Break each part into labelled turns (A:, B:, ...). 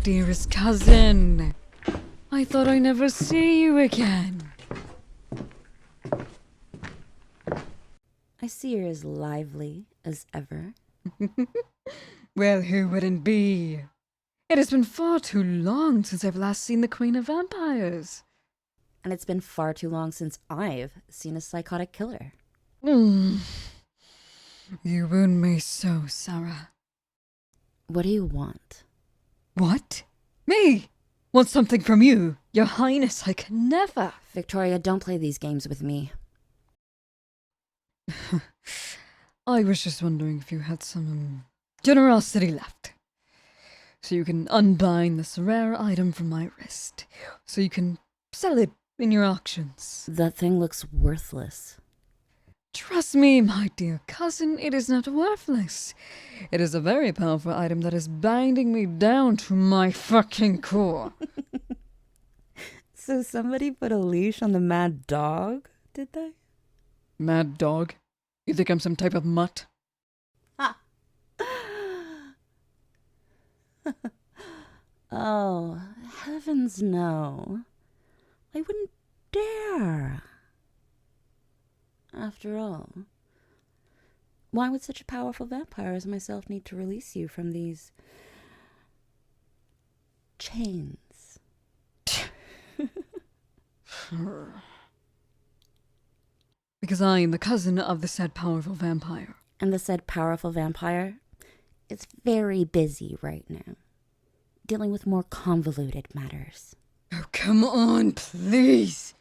A: dearest cousin. I thought I'd never see you again.
B: I see you're as lively as ever.
A: Well, who wouldn't be? It has been far too long since I've last seen the Queen of Vampires.
B: And it's been far too long since I've seen a psychotic killer.
A: You wound me so, Sarah.
B: What do you want?
A: What? Me? Want something from you? Your Highness, I can never.
B: Victoria, don't play these games with me.
A: I was just wondering if you had some generosity left. So you can unbind this rare item from my wrist. So you can sell it in your auctions.
B: That thing looks worthless.
A: Trust me, my dear cousin, it is not worthless. It is a very powerful item that is binding me down to my fucking core.
B: So somebody put a leash on the mad dog, did they?
A: Mad dog? You think I'm some type of mutt?
B: Oh, heavens no. I wouldn't dare. After all, why would such a powerful vampire as myself need to release you from these chains?
A: Because I am the cousin of the said powerful vampire.
B: And the said powerful vampire is very busy right now, dealing with more convoluted matters.
A: Oh, come on, please.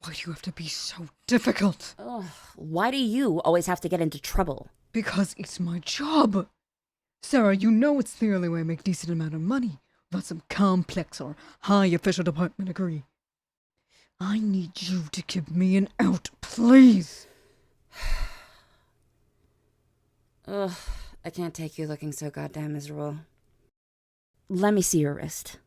A: Why do you have to be so difficult?
B: Ugh, why do you always have to get into trouble?
A: Because it's my job. Sarah, you know it's the only way I make decent amount of money without some complex or high official department agree. I need you to give me an out, please.
B: Ugh, I can't take you looking so goddamn miserable. Let me see your wrist.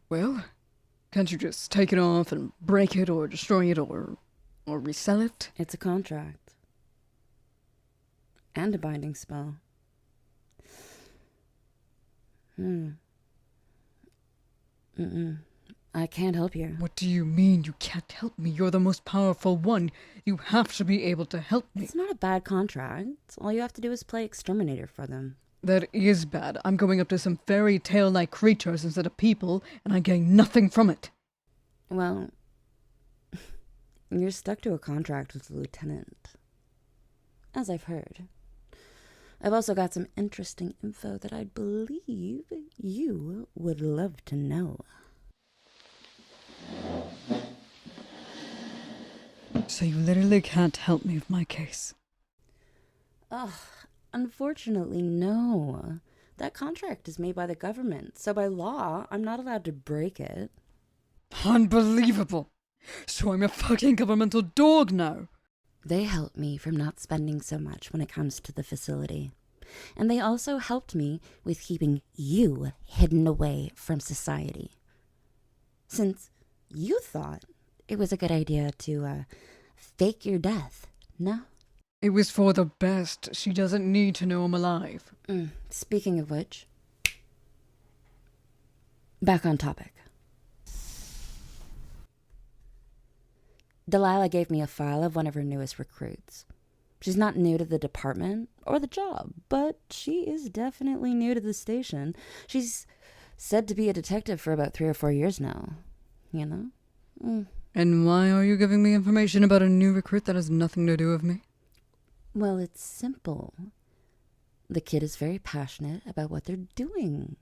A: Well, can't you just take it off and break it or destroy it or resell it?
B: It's a contract. And a binding spell. I can't help you.
A: What do you mean you can't help me? You're the most powerful one. You have to be able to help me.
B: It's not a bad contract. All you have to do is play exterminator for them.
A: That is bad. I'm going up to some fairy tale-like creatures instead of people, and I gain nothing from it.
B: Well, you're stuck to a contract with the lieutenant. As I've heard. I've also got some interesting info that I believe you would love to know.
A: So you literally can't help me with my case?
B: Ugh, unfortunately, no. That contract is made by the government, so by law, I'm not allowed to break it.
A: Unbelievable! So I'm a fucking governmental dog now!
B: They helped me from not spending so much when it comes to the facility. And they also helped me with keeping you hidden away from society. Since you thought it was a good idea to fake your death, no?
A: It was for the best. She doesn't need to know I'm alive.
B: Speaking of which, back on topic. Delilah gave me a file of one of her newest recruits. She's not new to the department or the job, but she is definitely new to the station. She's said to be a detective for about 3 or 4 years now, you know?
A: And why are you giving me information about a new recruit that has nothing to do with me?
B: Well, it's simple. The kid is very passionate about what they're doing.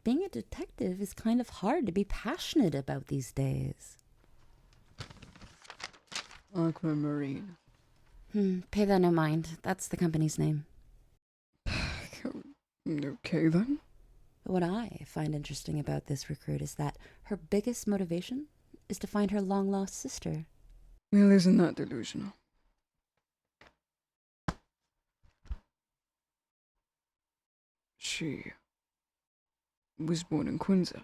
B: Being a detective is kind of hard to be passionate about these days.
A: Aquamarine.
B: Pay that no mind. That's the company's name.
A: Okay, then.
B: But what I find interesting about this recruit is that her biggest motivation is to find her long-lost sister.
A: Well, isn't that delusional? She was born in Quinza.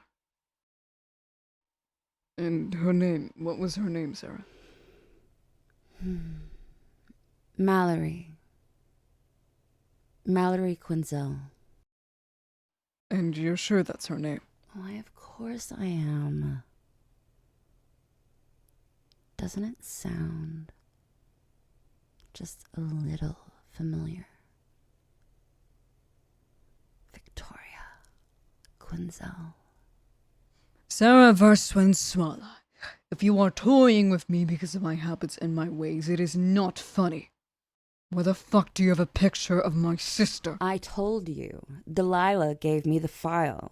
A: And her name, what was her name, Sarah?
B: Mallory. Mallory Quinzel.
A: And you're sure that's her name?
B: Why, of course I am. Doesn't it sound just a little familiar? Victoria Quinzel.
A: Sarah Varswenswala, if you are toying with me because of my habits and my ways, it is not funny. Where the fuck do you have a picture of my sister?
B: I told you. Delilah gave me the file.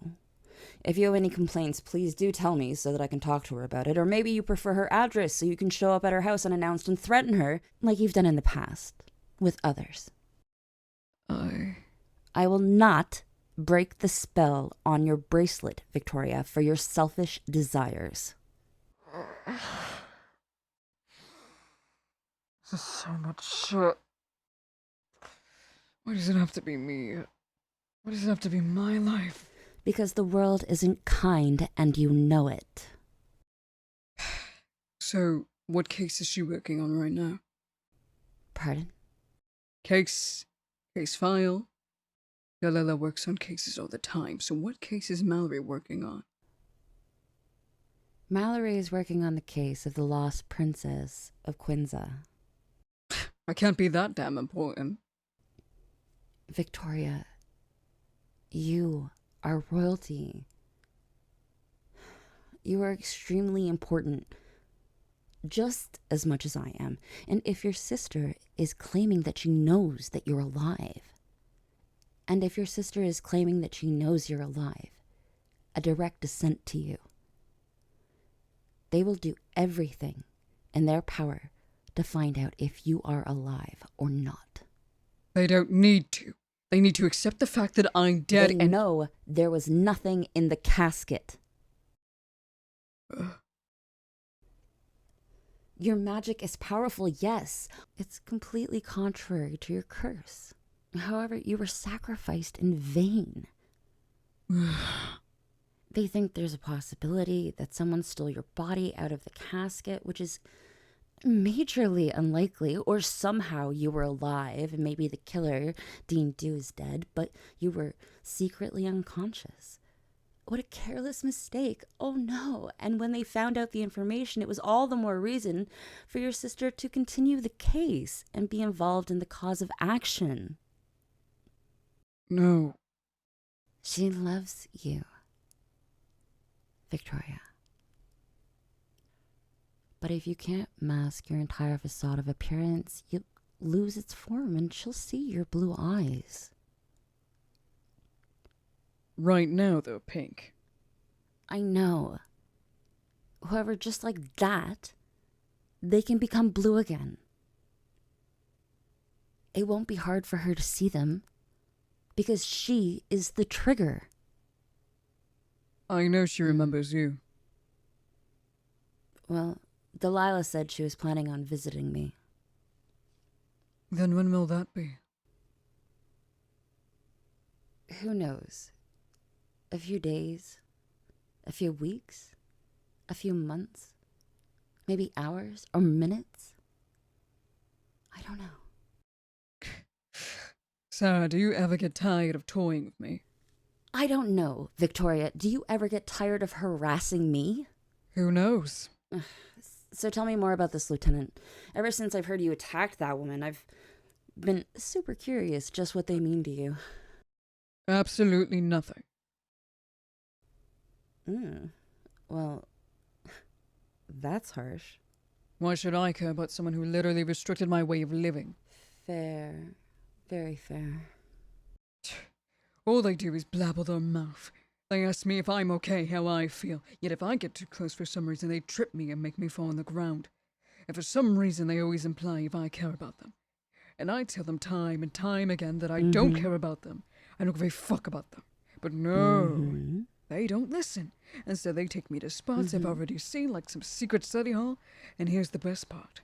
B: If you have any complaints, please do tell me so that I can talk to her about it. Or maybe you prefer her address so you can show up at her house unannounced and threaten her like you've done in the past with others. I will not break the spell on your bracelet, Victoria, for your selfish desires.
A: This is so much shit. Why does it have to be me? Why does it have to be my life?
B: Because the world isn't kind and you know it.
A: So, what case is she working on right now?
B: Pardon?
A: Case file. Galila works on cases all the time, so what case is Mallory working on?
B: Mallory is working on the case of the lost princess of Quinza.
A: I can't be that damn important.
B: Victoria, you are royalty. You are extremely important, just as much as I am. And if your sister is claiming that she knows that you're alive, and if your sister is claiming that she knows you're alive, a direct descent to you, they will do everything in their power to find out if you are alive or not.
A: They don't need to. They need to accept the fact that I'm dead
B: They
A: and
B: know there was nothing in the casket. Your magic is powerful, yes. It's completely contrary to your curse. However, you were sacrificed in vain. They think there's a possibility that someone stole your body out of the casket, which is majorly unlikely, or somehow you were alive and maybe the killer deemed you as dead, but you were secretly unconscious. What a careless mistake. Oh no. And when they found out the information, it was all the more reason for your sister to continue the case and be involved in the cause of action.
A: No.
B: She loves you, Victoria. But if you can't mask your entire facade of appearance, you lose its form and she'll see your blue eyes.
A: Right now, though, Pink.
B: I know. However, just like that, they can become blue again. It won't be hard for her to see them, because she is the trigger.
A: I know she remembers you.
B: Well, Delilah said she was planning on visiting me.
A: Then when will that be?
B: Who knows? A few days, a few weeks, a few months, maybe hours or minutes. I don't know.
A: Sarah, do you ever get tired of toying with me?
B: I don't know, Victoria. Do you ever get tired of harassing me?
A: Who knows?
B: So tell me more about this lieutenant. Ever since I've heard you attacked that woman, I've been super curious just what they mean to you.
A: Absolutely nothing.
B: Well, that's harsh.
A: Why should I care about someone who literally restricted my way of living?
B: Fair. Very fair.
A: All they do is blabber their mouth. They ask me if I'm okay, how I feel. Yet if I get too close for some reason, they trip me and make me fall on the ground. And for some reason, they always imply if I care about them. And I tell them time and time again that I don't care about them. I don't give a fuck about them. But no, they don't listen. Instead, they take me to spots I've already seen, like some secret study hall. And here's the best part.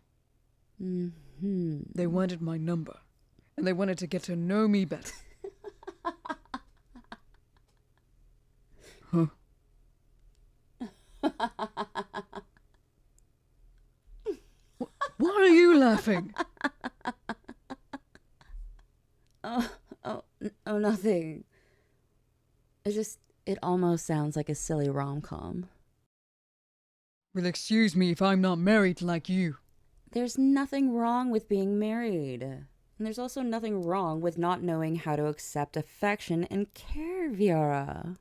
A: They wanted my number. And they wanted to get to know me better. Huh? What? Why are you laughing?
B: Oh, nothing. It almost sounds like a silly rom-com.
A: Well, excuse me if I'm not married like you.
B: There's nothing wrong with being married. And there's also nothing wrong with not knowing how to accept affection and care, Viara.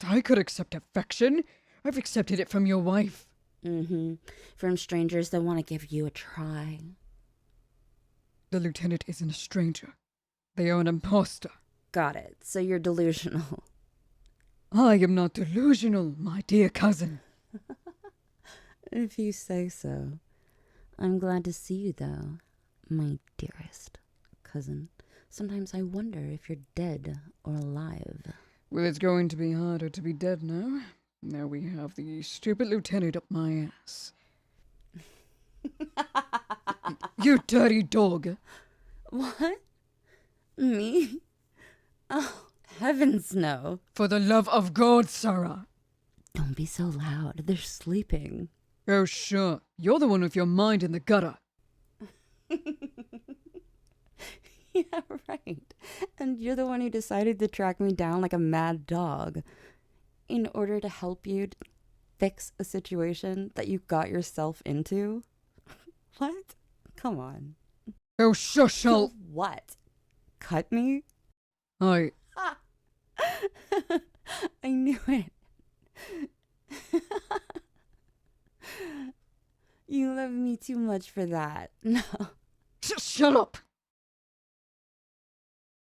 A: I could accept affection. I've accepted it from your wife.
B: From strangers that want to give you a try.
A: The lieutenant isn't a stranger. They are an imposter.
B: Got it. So you're delusional.
A: I am not delusional, my dear cousin.
B: If you say so. I'm glad to see you, though, my dearest cousin. Sometimes I wonder if you're dead or alive.
A: Well, it's going to be harder to be dead now. Now we have the stupid lieutenant up my ass. You dirty dog.
B: What? Me? Oh, heavens no.
A: For the love of God, Sarah.
B: Don't be so loud. They're sleeping.
A: Oh, sure. You're the one with your mind in the gutter.
B: Yeah, right. And you're the one who decided to track me down like a mad dog in order to help you fix a situation that you got yourself into. What? Come on.
A: Oh, shush, I'll...
B: What? Cut me?
A: I
B: knew it. You love me too much for that. No.
A: Shut up!